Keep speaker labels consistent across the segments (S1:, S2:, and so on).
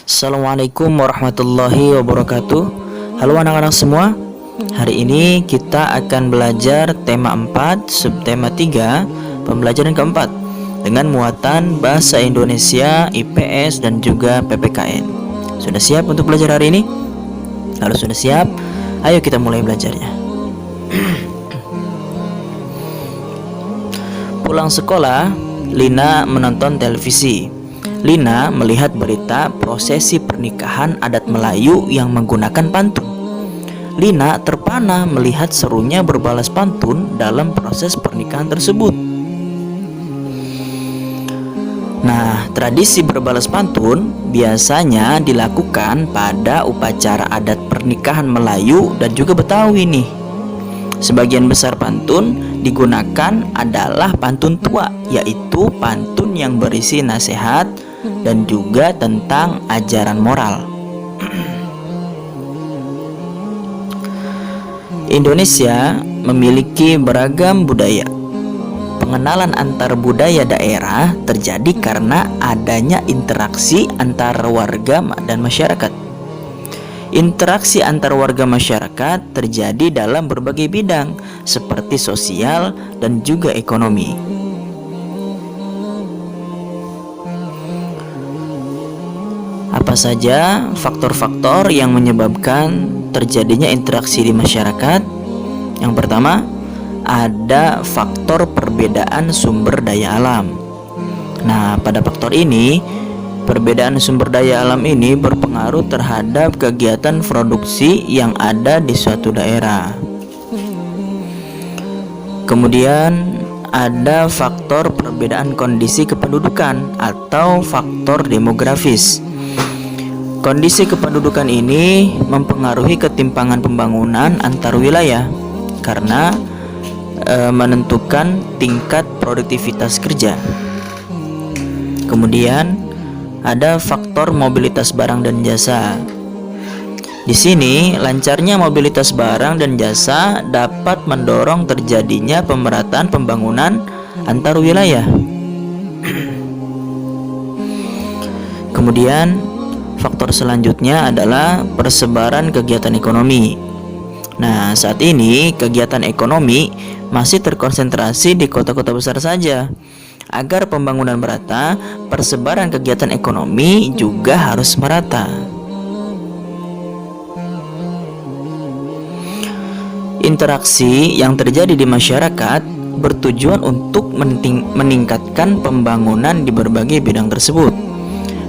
S1: Assalamualaikum warahmatullahi wabarakatuh. Halo anak-anak semua. Hari ini kita akan belajar tema 4, subtema 3, pembelajaran keempat dengan muatan Bahasa Indonesia, IPS, dan juga PPKN. Sudah siap untuk belajar hari ini? Kalau sudah siap, ayo kita mulai belajarnya. Pulang sekolah, Lina menonton televisi. Lina melihat berita prosesi pernikahan adat Melayu yang menggunakan pantun. Lina terpana melihat serunya berbalas pantun dalam proses pernikahan tersebut. Nah, tradisi berbalas pantun biasanya dilakukan pada upacara adat pernikahan Melayu dan juga Betawi nih. Sebagian besar pantun digunakan adalah pantun tua, yaitu pantun yang berisi nasihat dan juga tentang ajaran moral. Indonesia memiliki beragam budaya. Pengenalan antar budaya daerah terjadi karena adanya interaksi antar warga dan masyarakat. Interaksi antar warga masyarakat terjadi dalam berbagai bidang seperti sosial dan juga ekonomi. Apa saja faktor-faktor yang menyebabkan terjadinya interaksi di masyarakat? Yang pertama, ada faktor perbedaan sumber daya alam. Nah, pada faktor ini, perbedaan sumber daya alam ini berpengaruh terhadap kegiatan produksi yang ada di suatu daerah. Kemudian ada faktor perbedaan kondisi kependudukan atau faktor demografis. Kondisi kependudukan ini mempengaruhi ketimpangan pembangunan antar wilayah karena menentukan tingkat produktivitas kerja. Kemudian ada faktor mobilitas barang dan jasa. Di sini lancarnya mobilitas barang dan jasa dapat mendorong terjadinya pemerataan pembangunan antar wilayah. Kemudian faktor selanjutnya adalah persebaran kegiatan ekonomi. Nah, saat ini kegiatan ekonomi masih terkonsentrasi di kota-kota besar saja. Agar pembangunan merata, persebaran kegiatan ekonomi juga harus merata. Interaksi yang terjadi di masyarakat bertujuan untuk meningkatkan pembangunan di berbagai bidang tersebut.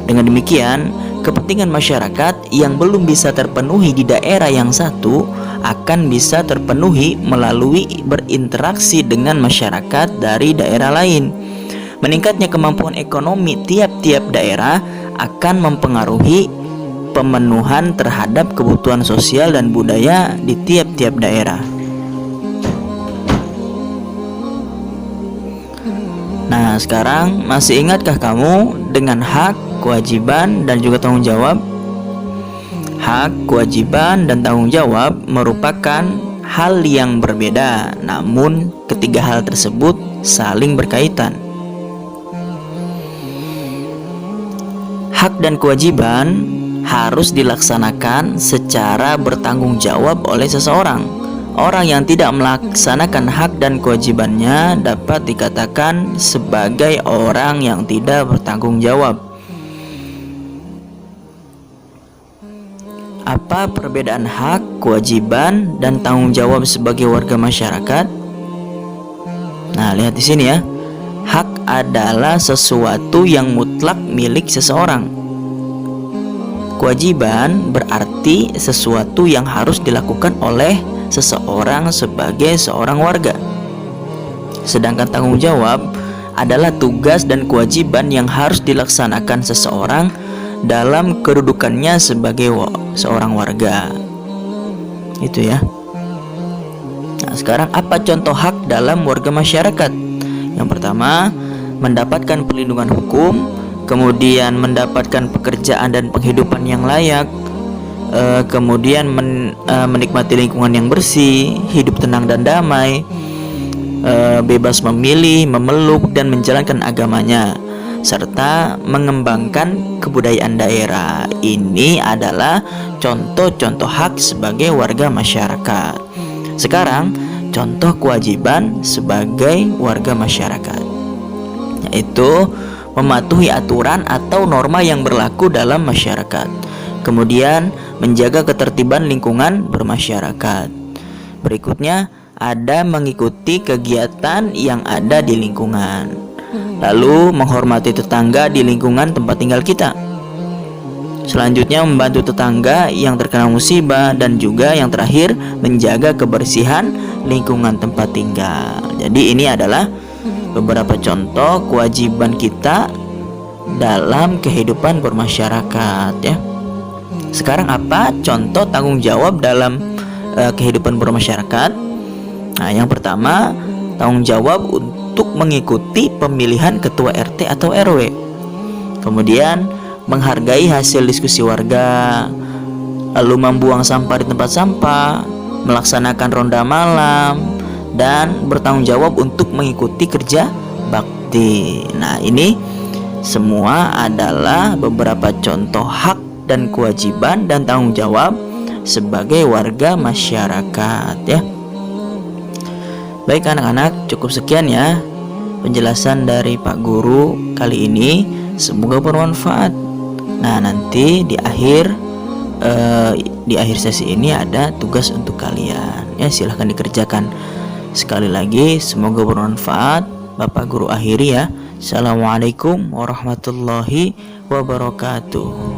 S1: Dengan demikian, kepentingan masyarakat yang belum bisa terpenuhi di daerah yang satu akan bisa terpenuhi melalui berinteraksi dengan masyarakat dari daerah lain. Meningkatnya kemampuan ekonomi tiap-tiap daerah akan mempengaruhi pemenuhan terhadap kebutuhan sosial dan budaya di tiap-tiap daerah. Nah, sekarang masih ingatkah kamu dengan hak, kewajiban, dan juga tanggung jawab? Hak, kewajiban, dan tanggung jawab merupakan hal yang berbeda, namun ketiga hal tersebut saling berkaitan. Hak dan kewajiban harus dilaksanakan secara bertanggung jawab oleh seseorang. Orang yang tidak melaksanakan hak dan kewajibannya dapat dikatakan sebagai orang yang tidak bertanggung jawab. Apa perbedaan hak, kewajiban, dan tanggung jawab sebagai warga masyarakat? Nah, lihat di sini ya. Hak adalah sesuatu yang mutlak milik seseorang. Kewajiban berarti sesuatu yang harus dilakukan oleh seseorang sebagai seorang warga. Sedangkan tanggung jawab adalah tugas dan kewajiban yang harus dilaksanakan seseorang dalam kedudukannya sebagai seorang warga. Itu ya. Nah, sekarang apa contoh hak dalam warga masyarakat? Yang pertama, mendapatkan perlindungan hukum, kemudian mendapatkan pekerjaan dan penghidupan yang layak, kemudian menikmati lingkungan yang bersih, hidup tenang dan damai, bebas memilih, memeluk dan menjalankan agamanya, serta mengembangkan kebudayaan daerah. Ini adalah contoh-contoh hak sebagai warga masyarakat. Sekarang, contoh kewajiban sebagai warga masyarakat, yaitu mematuhi aturan atau norma yang berlaku dalam masyarakat, kemudian menjaga ketertiban lingkungan bermasyarakat. Berikutnya ada mengikuti kegiatan yang ada di lingkungan, lalu menghormati tetangga di lingkungan tempat tinggal kita. Selanjutnya membantu tetangga yang terkena musibah, dan juga yang terakhir menjaga kebersihan lingkungan tempat tinggal. Jadi ini adalah beberapa contoh kewajiban kita dalam kehidupan bermasyarakat ya. Sekarang apa contoh tanggung jawab dalam kehidupan bermasyarakat? Nah, yang pertama, tanggung jawab untuk mengikuti pemilihan ketua RT atau RW. Kemudian menghargai hasil diskusi warga, lalu membuang sampah di tempat sampah, melaksanakan ronda malam, dan bertanggung jawab untuk mengikuti kerja bakti. Nah, ini semua adalah beberapa contoh hak dan kewajiban dan tanggung jawab sebagai warga masyarakat ya. Baik anak-anak, cukup sekian ya penjelasan dari Pak Guru kali ini. Semoga bermanfaat. Nah, nanti di akhir sesi ini ada tugas untuk kalian ya, silahkan dikerjakan. Sekali lagi semoga bermanfaat. Bapak Guru akhiri ya. Assalamualaikum warahmatullahi wabarakatuh.